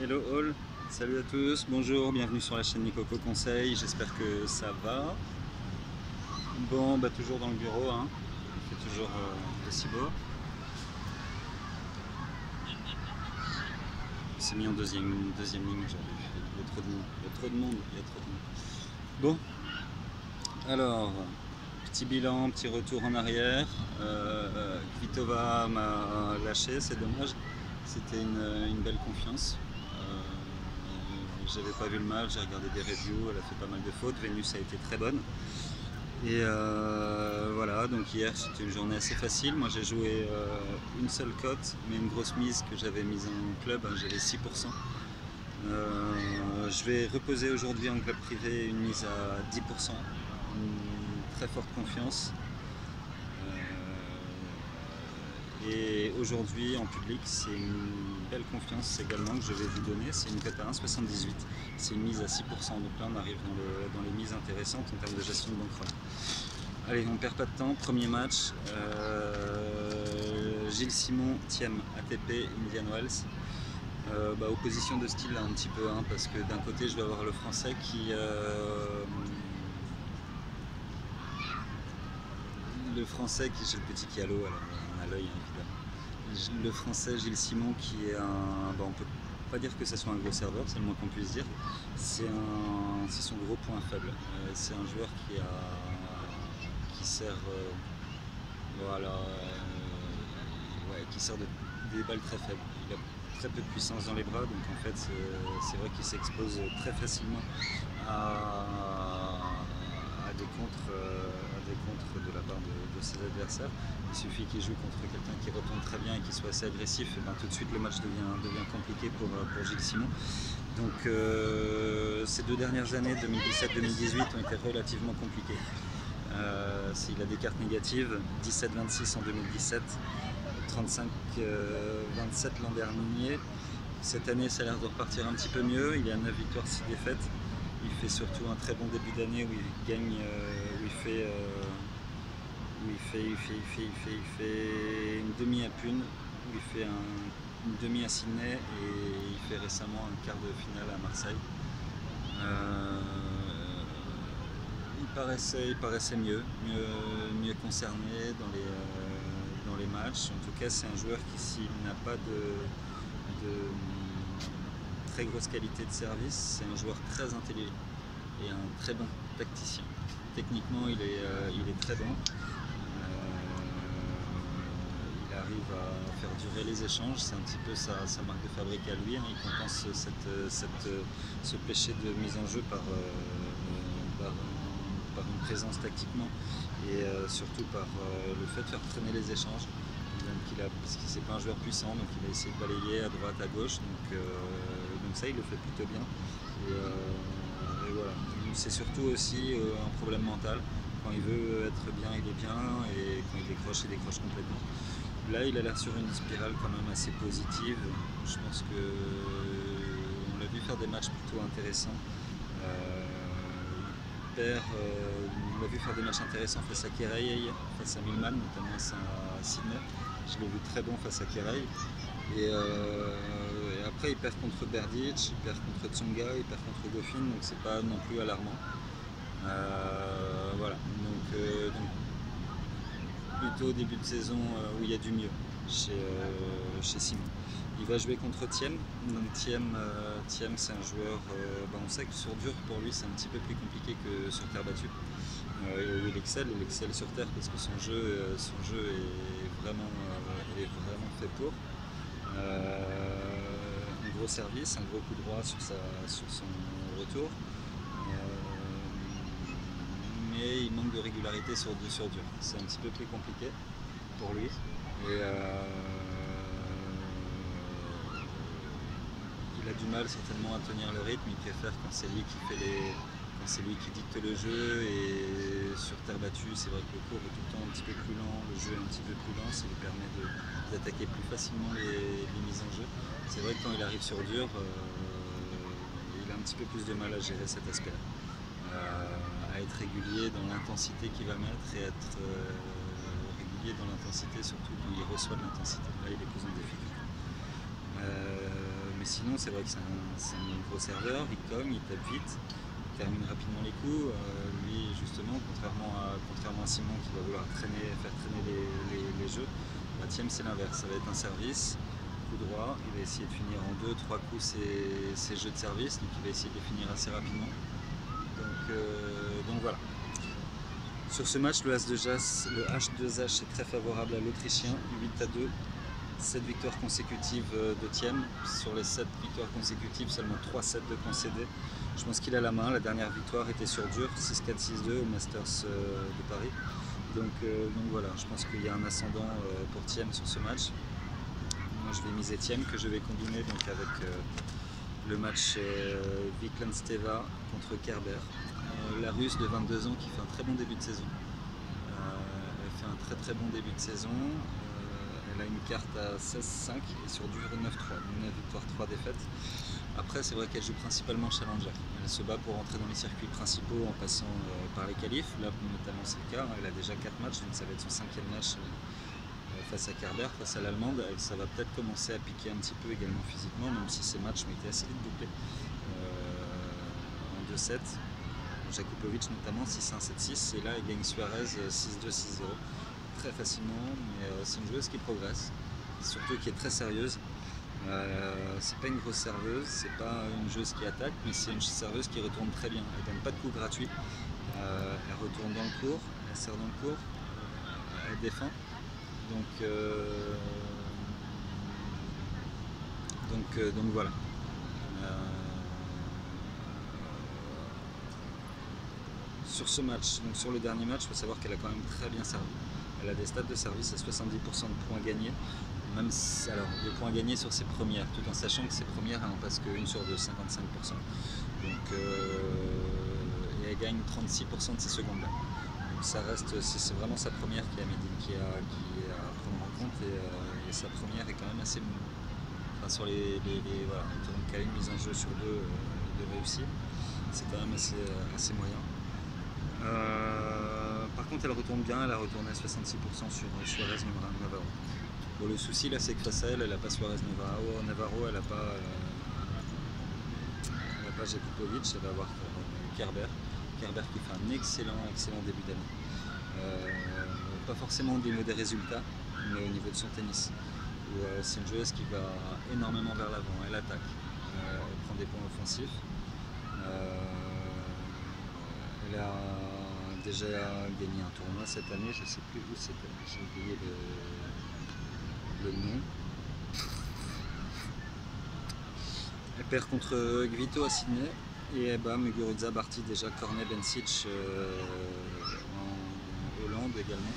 Hello all, salut à tous, bonjour, bienvenue sur la chaîne Nicoco Conseil, j'espère que ça va. Bon, bah toujours dans le bureau, hein. Il fait toujours aussi beau. C'est mis en deuxième ligne aujourd'hui, il y a trop de monde, il y a trop de monde, il y a trop de monde. Bon, alors, petit bilan, petit retour en arrière. Kvitova m'a lâché, c'est dommage, c'était une belle confiance. J'avais pas vu le match, j'ai regardé des reviews, elle a fait pas mal de fautes, Vénus a été très bonne. Et voilà, donc hier c'était une journée assez facile. Moi j'ai joué une seule cote, mais une grosse mise que j'avais mise en club, hein, j'avais 6%. Je vais reposer aujourd'hui en club privé une mise à 10%, une très forte confiance. Et aujourd'hui en public, c'est une belle confiance également que je vais vous donner. C'est une cote à 1,78. C'est une mise à 6%. Donc là, on arrive dans les mises intéressantes en termes de gestion de banquerolle. Allez, on perd pas de temps. Premier match. Gilles Simon, Thiem, ATP, Indian Wells. Opposition de style là, un petit peu, hein, parce que d'un côté, je vais avoir le français qui... Le français qui, j'ai le petit qui a l'eau, alors on a l'œil évidemment. Le français Gilles Simon qui est un, on peut pas dire que ce soit un gros serveur, c'est le moins qu'on puisse dire. C'est son gros point faible. C'est un joueur qui sert, qui sert des balles très faibles. Il a très peu de puissance dans les bras, donc en fait c'est vrai qu'il s'expose très facilement à des contres de la part de ses adversaires. Il suffit qu'il joue contre quelqu'un qui retourne très bien et qui soit assez agressif, et tout de suite le match devient compliqué pour Gilles Simon. Donc ces deux dernières années, 2017-2018, ont été relativement compliquées. Il a des cartes négatives, 17-26 en 2017, 35-27 l'an dernier. Cette année, ça a l'air de repartir un petit peu mieux. Il y a 9 victoires, 6 défaites. Il fait surtout un très bon début d'année où il gagne, où il fait une demi à Pune, où il fait une demi à Sydney, et il fait récemment un quart de finale à Marseille. Il paraissait mieux concerné dans les matchs. En tout cas, c'est un joueur qui, s'il n'a pas de très grosse qualité de service, c'est un joueur très intelligent et un très bon tacticien. Techniquement, il est très bon. Il arrive à faire durer les échanges, c'est un petit peu sa marque de fabrique à lui, hein. Il compense ce péché de mise en jeu par une présence tactiquement, et surtout par le fait de faire traîner les échanges. Parce que c'est pas un joueur puissant, donc il a essayé de balayer à droite, à gauche, donc ça il le fait plutôt bien. Et voilà. C'est surtout aussi un problème mental. Quand il veut être bien, il est bien, et quand il décroche complètement. Là, il a l'air sur une spirale quand même assez positive. Je pense qu'on l'a vu faire des matchs plutôt intéressants. On l'a vu faire des matchs intéressants face à Kerey, face à Millman, notamment à Sydney. Je l'ai vu très bon face à Kerey. Et après, il perd contre Berdych, il perd contre Tsonga, il perd contre Goffin, donc c'est pas non plus alarmant. Voilà, donc plutôt au début de saison où il y a du mieux chez Simon. Il va jouer contre Thiem. Donc Thiem, c'est un joueur, on sait que sur dur pour lui c'est un petit peu plus compliqué que sur terre battue. Où il excelle sur terre parce que son jeu est vraiment fait pour. Un gros service, un gros coup droit sur son retour. Mais il manque de régularité sur dur. C'est un petit peu plus compliqué pour lui. Et il a du mal certainement à tenir le rythme. Il préfère quand c'est lui qui dicte le jeu. Et sur terre battue, c'est vrai que le court est tout le temps un petit peu plus lent, le jeu est un petit peu plus lent, ça lui permet d'attaquer plus facilement les mises en jeu. C'est vrai que quand il arrive sur dur, il a un petit peu plus de mal à gérer cet aspect-là. À être régulier dans l'intensité qu'il va mettre, et être régulier dans l'intensité surtout quand il reçoit de l'intensité. Là, il est plus en difficulté. Mais sinon, c'est vrai que c'est un gros serveur, il cogne, il tape vite, il termine rapidement les coups. Lui, justement, contrairement à Simon qui va vouloir faire traîner les jeux, Thiem, c'est l'inverse. Ça va être un service, coup droit, il va essayer de finir en 2-3 coups ses jeux de service, donc il va essayer de les finir assez rapidement. Donc voilà. Sur ce match, le H2H est très favorable à l'Autrichien, 8-2. 7 victoires consécutives de Thiem. Sur les 7 victoires consécutives, seulement 3 sets de concédés. Je pense qu'il a la main. La dernière victoire était sur dur, 6-4, 6-2 au Masters de Paris. Donc voilà, je pense qu'il y a un ascendant pour Thiem sur ce match. Moi je vais miser Thiem, que je vais combiner donc avec le match Viklensteva contre Kerber. La Russe de 22 ans qui fait un très bon début de saison. Elle fait un très bon début de saison. Elle a une carte à 16-5 et sur dur 9-3, 9 victoires, 3 défaites. Après, c'est vrai qu'elle joue principalement challenger. Elle se bat pour entrer dans les circuits principaux en passant par les qualifs. Là, notamment, c'est le cas. Elle a déjà 4 matchs, donc ça va être son 5e match face à Kerber, face à l'Allemande. Ça va peut-être commencer à piquer un petit peu également physiquement, même si ces matchs ont été assez vite bouclés en 2-7. Jakubovic notamment 6-1, 7-6. Et là, elle gagne Suarez 6-2, 6-0. Très facilement, mais c'est une joueuse qui progresse, surtout qui est très sérieuse. C'est pas une grosse serveuse, c'est pas une joueuse qui attaque, mais c'est une serveuse qui retourne très bien. Elle donne pas de coups gratuits, elle retourne dans le court, elle sert dans le court, elle défend. Donc voilà. Sur ce match, donc sur le dernier match, il faut savoir qu'elle a quand même très bien servi. Elle a des stats de service à 70% de points gagnés, même si, alors, de points gagnés sur ses premières, tout en sachant que ses premières, elle n'en passe qu'une sur deux, 55%. Donc, et elle gagne 36% de ses secondes. Donc ça reste, c'est vraiment sa première qui est à prendre en compte, et sa première est quand même assez bonne. Enfin, sur voilà, donc elle a une mise en jeu sur deux de réussir, c'est quand même assez moyen. Par contre, elle retourne bien, elle a retourné à 66% sur Suarez Navarro. Bon, le souci là, c'est que face à elle n'a pas Suarez Navarro, elle n'a pas Jakubovic, elle va avoir Kerber qui fait un excellent début d'année. Pas forcément au niveau des résultats, mais au niveau de son tennis. C'est une joueuse qui va énormément vers l'avant, elle attaque, elle prend des points offensifs. Elle a déjà gagné un tournoi cette année, je ne sais plus où c'était, j'ai oublié le nom. Elle perd contre Gvito à Sydney et elle bat Muguruza, Barty, déjà Cornet, Bencic en Hollande également.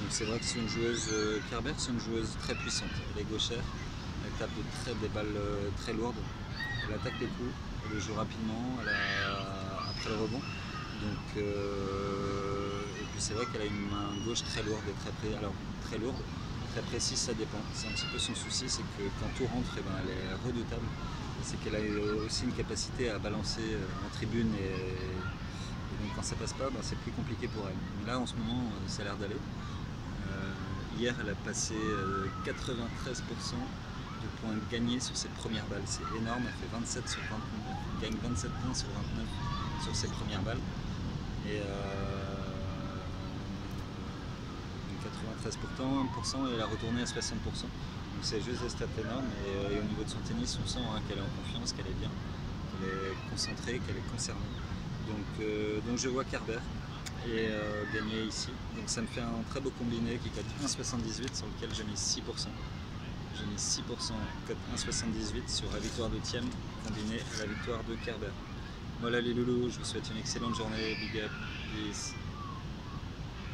Donc c'est vrai que c'est une joueuse, Kerber, c'est une joueuse très puissante. Elle est gauchère, elle tape des balles très lourdes, elle attaque les coups, elle joue rapidement, après le rebond. Donc, et puis c'est vrai qu'elle a une main gauche très lourde et très lourde, très précise, ça dépend. C'est un petit peu son souci, c'est que quand tout rentre, elle est redoutable. C'est qu'elle a aussi une capacité à balancer en tribune et donc quand ça passe pas, c'est plus compliqué pour elle. Mais là en ce moment, ça a l'air d'aller. Hier, elle a passé 93% de points gagnés sur ses premières balles. C'est énorme, elle fait 27 sur 29, elle gagne 27 points sur 29 sur ses premières balles. Et 93%, et elle a retourné à 60%. Donc c'est juste des stats énormes, et au niveau de son tennis, on sent qu'elle est en confiance, qu'elle est bien, qu'elle est concentrée, qu'elle est concernée. Donc je vois Kerber et gagner ici. Donc ça me fait un très beau combiné qui cote 1,78 sur lequel je mise 6%. J'ai mis 6% cote 1,78 sur la victoire de Thiem combinée à la victoire de Kerber. Voilà les loulous, je vous souhaite une excellente journée, big up, peace.